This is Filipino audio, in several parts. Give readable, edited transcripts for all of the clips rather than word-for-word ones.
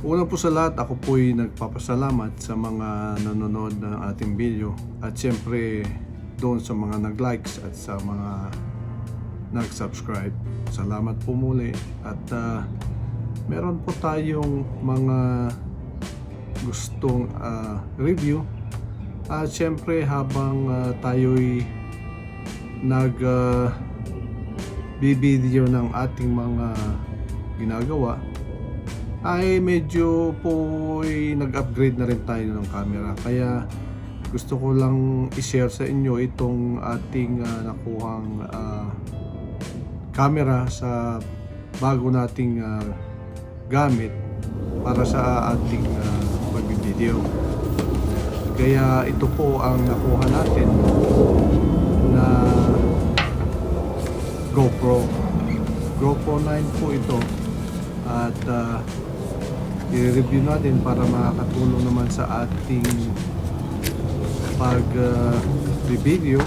Una po sa lahat, ako po'y nagpapasalamat sa mga nanonood ng ating video at siyempre doon sa mga nag-likes at sa mga nag-subscribe. Salamat po muli at meron po tayong mga gustong review at siyempre habang tayo'y bibideo ng ating mga ginagawa ay medyo po'y nag-upgrade na rin tayo ng camera, kaya gusto ko lang i-share sa inyo itong ating nakuhang camera sa bago nating gamit para sa ating pag-video. Kaya ito po ang nakuha natin na GoPro 9 po ito at i-review natin para makakatulong naman sa ating pag-video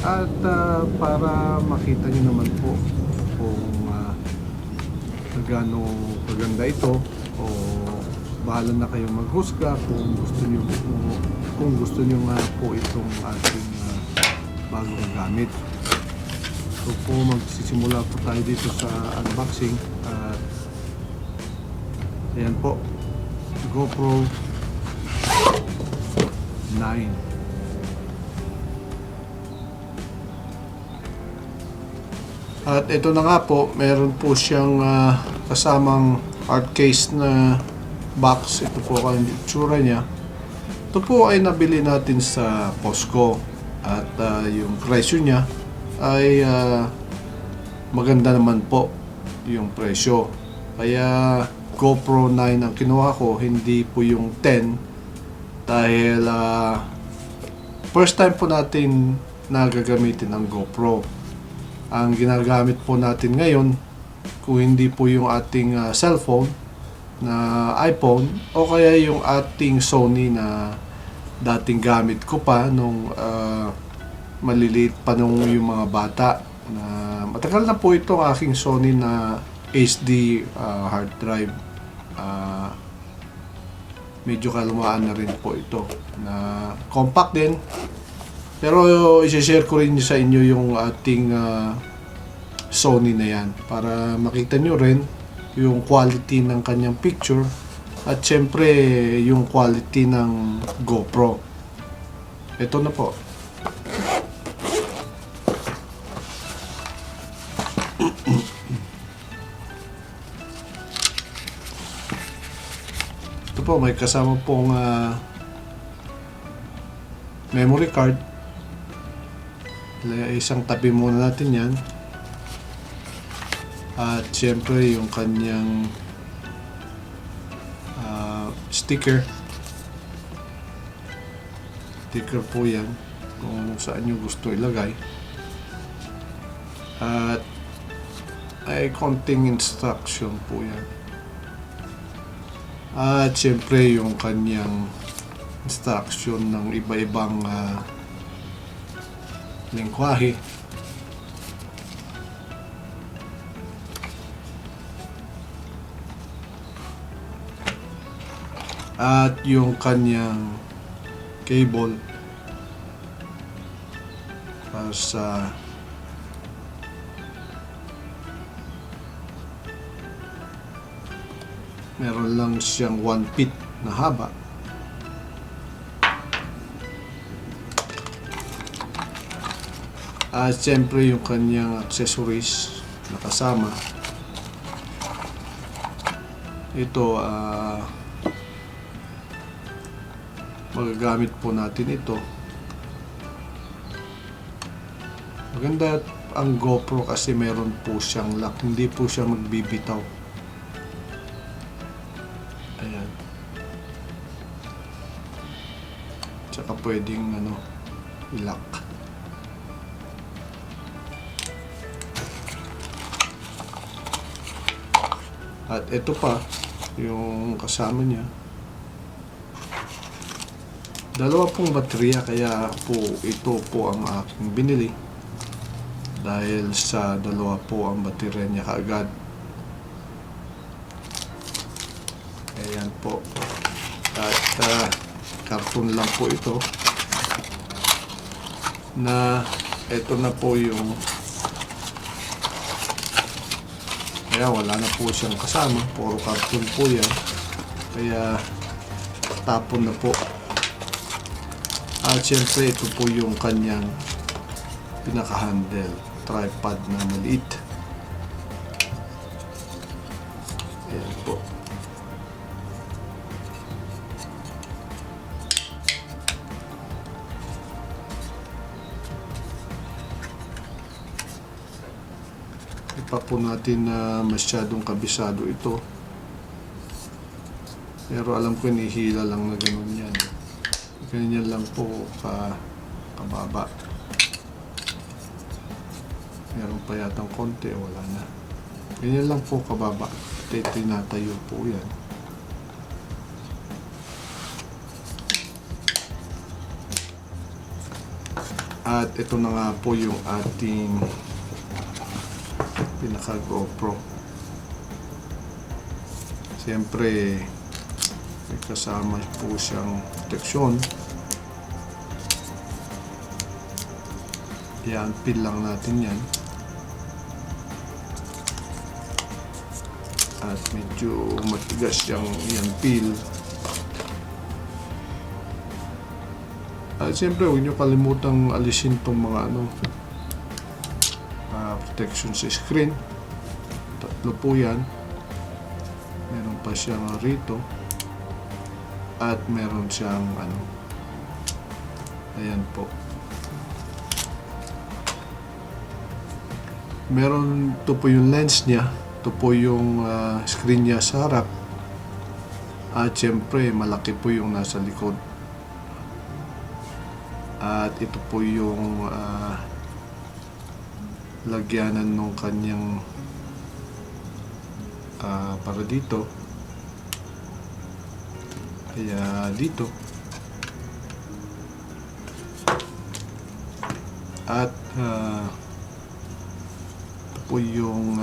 at para makita nyo naman po kung gaano kaganda ito, o bahala na kayong maghusga kung gusto nyo nga po itong ating bagong gamit. So po magsisimula po tayo dito sa unboxing at ayan po, GoPro 9. At ito na nga po, meron po siyang kasamang hard case na box. Ito po ang itsura niya. Ito po ay nabili natin sa Costco at yung presyo niya ay maganda naman po yung presyo. Kaya GoPro 9 ang kinuha ko, hindi po yung 10, dahil first time po natin na gagamitin ang GoPro. Ang ginagamit po natin ngayon, kung hindi po yung ating cellphone na iPhone, o kaya yung ating Sony na dating gamit ko pa nung maliliit pa nung yung mga bata. Na matagal na po itong aking Sony na HD hard drive. Medyo kalumaan na rin po ito, na compact din, pero i-share ko rin sa inyo yung ating Sony na yan para makita nyo rin yung quality ng kanyang picture at syempre yung quality ng GoPro. Ito na po. Po, may kasama pong memory card. Isang tabi muna natin yan. At syempre yung kanyang sticker po yan kung saan nyo gusto ilagay. At ay konting instruction po yan. At syempre yung kanyang instruction ng iba-ibang lengguwahe. At yung kanyang cable para sa meron lang siyang 1 feet na haba. At siyempre yung kanyang accessories na kasama. Ito magagamit po natin ito. Maganda ang GoPro kasi meron po siyang lock, hindi po siya magbibitaw. Ayan. Tsaka pwedeng i-lock. At ito pa yung kasama niya. Dalawa pong baterya, kaya po ito po ang aking binili. dahil sa dalawa po ang baterya niya kaagad. Ayan po. At karton lang po ito na ito na po yung kaya wala na po siyang kasama, puro karton po yan, kaya tapon na po. At syempre ito po yung kanyang pinaka-handle, tripod na maliit. Ayan po. Pa po natin na masyadong kabisado ito, pero alam ko inihila lang na ganun yan, ganyan lang po kababa. Meron pa yatang konti, wala na, ganyan lang po kababa. Tinatayo po yan. At ito na nga po yung ating pinaka GoPro. Siyempre may kasama po siyang proteksyon. Yan, pin lang natin yan. At medyo matigas yung yan pin. At siyempre huwag nyo kalimutang alisin tong mga protection sa screen. Tatlo po yan. Meron pa siyang rito. At meron siyang ayan po. Meron, ito po yung lens niya. Ito po yung screen niya sa harap. At syempre malaki po yung nasa likod. At ito po yung lagyanan ng kanyang para dito, kaya dito. At ito po yung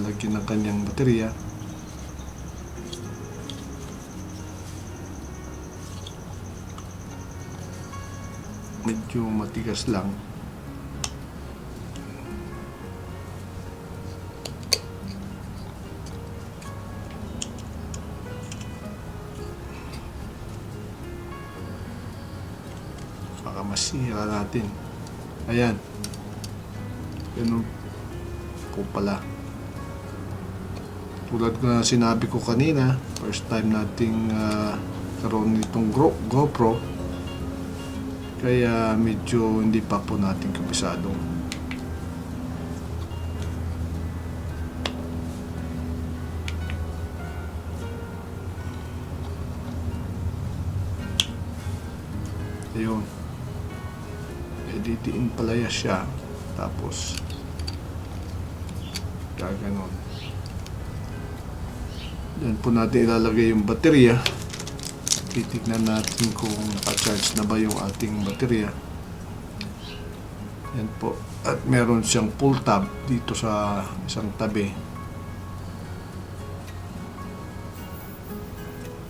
lagyan ng kanyang baterya. Medyo matigas lang. Baka masira natin. Ayan. Ganun po pala. Tulad ko na sinabi ko kanina, first time nating karoon nitong GoPro. Kaya medyo hindi pa po natin kabisado. Ayun. Didiin palaya siya. Tapos gaganon. Yan po natin ilalagay yung baterya. Titignan natin kung naka-charge na ba yung ating baterya. Yan po. At meron siyang pull tab dito sa isang tabi.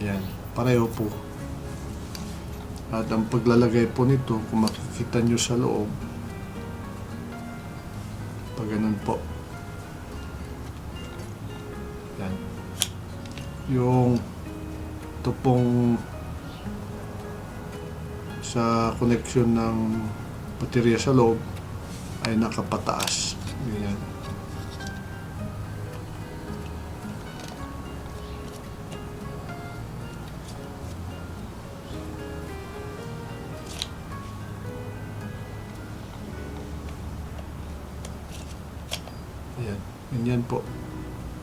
Yan. Pareho po. At ang paglalagay po nito, kung makikita nyo sa loob, pag ganun po. Yan. Yung ito pong sa connection ng baterya sa loob ay nakapataas. Ganyan. Ayan. Ganyan po.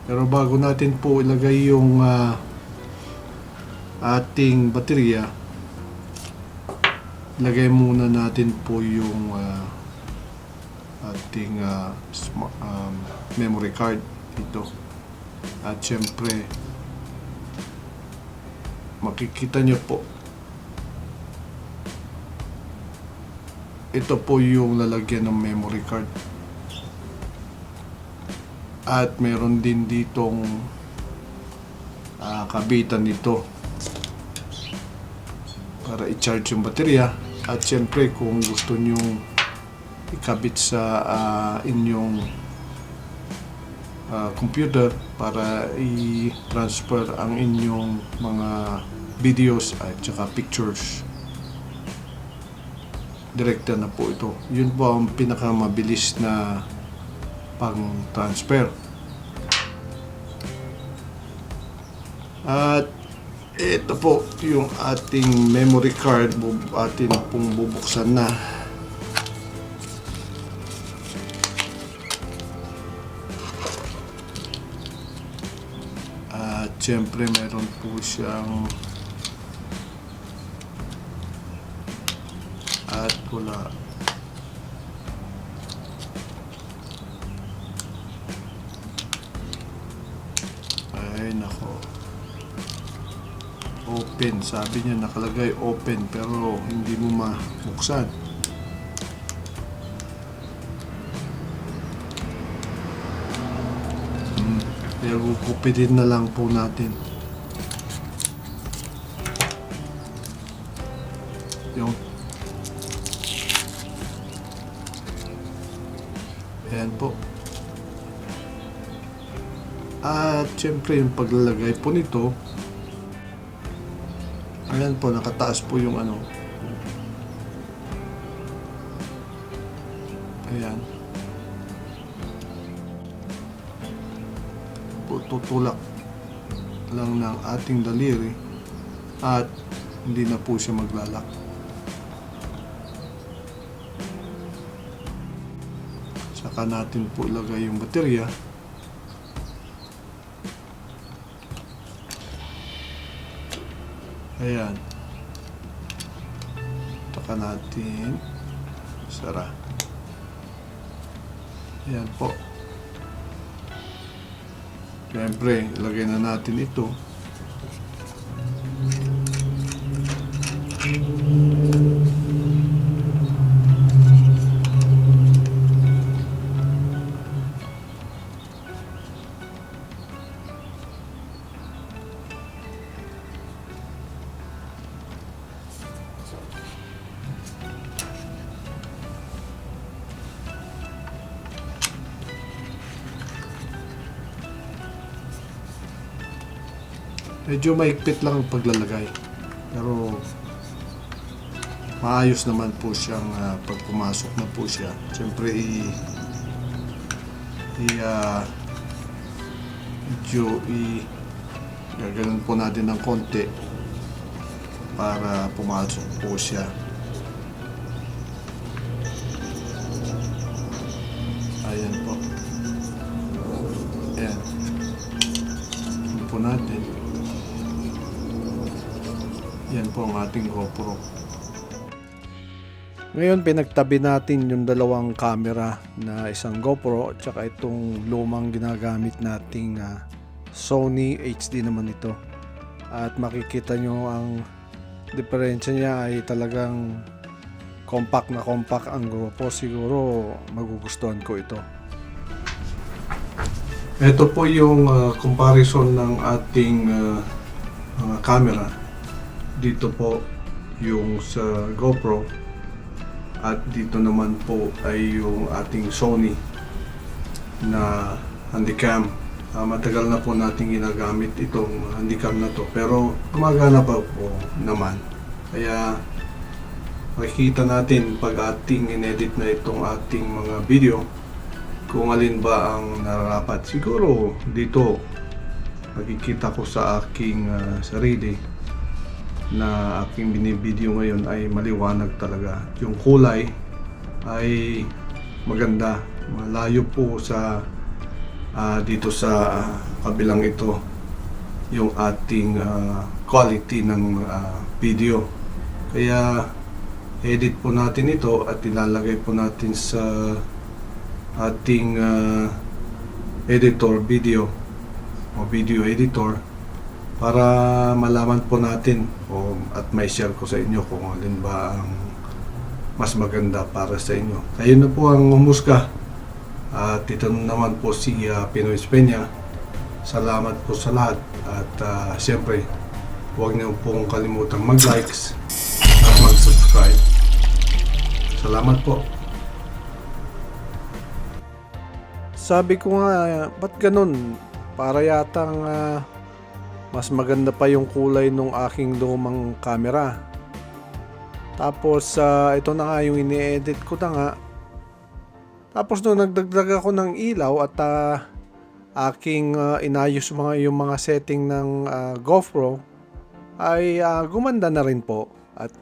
Pero bago natin po ilagay yung ating baterya, lagay muna natin po yung ating memory card dito. At syempre makikita nyo po, ito po yung lalagyan ng memory card. At meron din ditong kabitan nito para i-charge yung baterya. At syempre kung gusto nyong ikabit sa inyong computer para i-transfer ang inyong mga videos at saka pictures, direkta na po ito. Yun po ang pinakamabilis na pang-transfer. At ito po yung ating memory card, atin pong bubuksan na. At syempre meron po siyang at wala. Ay nako. Open, sabi niya nakalagay open pero hindi mo mabuksan. Kaya kukupitin na lang po natin yung ayan po. At syempre yung paglalagay po nito, ayan po, nakataas po yung ano. Ayan. Tutulak lang ng ating daliri at hindi na po siya maglalak. Saka natin po ilagay yung baterya. Ayan. Saka natin sara. Ayan po. Siyempre, ilagay na natin ito. Medyo maigpit lang ang paglalagay, pero maayos naman po siyang pag pumasok na po siya. Siyempre medyo gaganon po natin ng konti para pumasok po siya. Ayan po. Ayan. Ayan po natin. Yan po ang ating GoPro. Ngayon pinagtabi natin yung dalawang camera na isang GoPro at saka itong lumang ginagamit nating Sony HD naman ito. At makikita nyo ang diferensya niya ay talagang compact na compact ang GoPro. Siguro magugustuhan ko ito. Ito po yung comparison ng ating mga camera. Dito po yung sa GoPro at dito naman po ay yung ating Sony na handycam. Matagal na po natin ginagamit itong handycam na to pero gumagana pa po naman. Kaya makikita natin pag ating inedit na itong ating mga video kung alin ba ang nararapat. Siguro dito makikita ko sa aking sarili na aking binibideo ngayon ay maliwanag talaga. Yung kulay ay maganda. Malayo po sa dito sa kabilang ito yung ating quality ng video. Kaya edit po natin ito at ilalagay po natin sa ating editor video o video editor para malaman po natin at may share ko sa inyo kung alin ba ang mas maganda para sa inyo. Kayo na po ang humusga. At ito naman po si Pinoy Espeña Salamat po sa lahat at siyempre huwag niyo pong kalimutang mag-likes at mag-subscribe. Salamat po. Sabi ko nga, ba't ganun? Para yatang mas maganda pa yung kulay nung aking lumang camera. Tapos ito na nga yung ini-edit ko na nga. Tapos nung nagdagdag ako ng ilaw at aking inayos yung mga setting ng GoPro, ay gumanda na rin po. At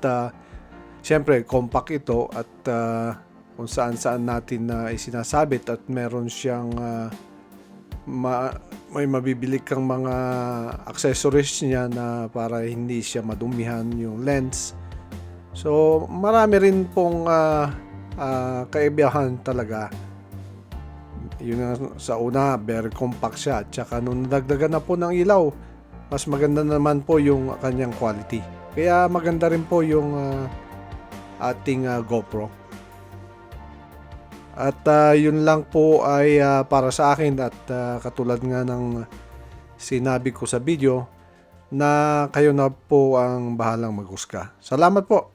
siyempre compact ito at kung saan natin isinasabit at meron siyang may mabibili kang mga accessories niya na para hindi siya madumihan yung lens. So marami rin pong kaibahan talaga. Yun nga, sa una very compact siya at saka nung nadagdagan na po ng ilaw, mas maganda naman po yung kanyang quality. Kaya maganda rin po yung ating GoPro. At yun lang po ay para sa akin at katulad nga ng sinabi ko sa video na kayo na po ang bahalang maghusga. Salamat po.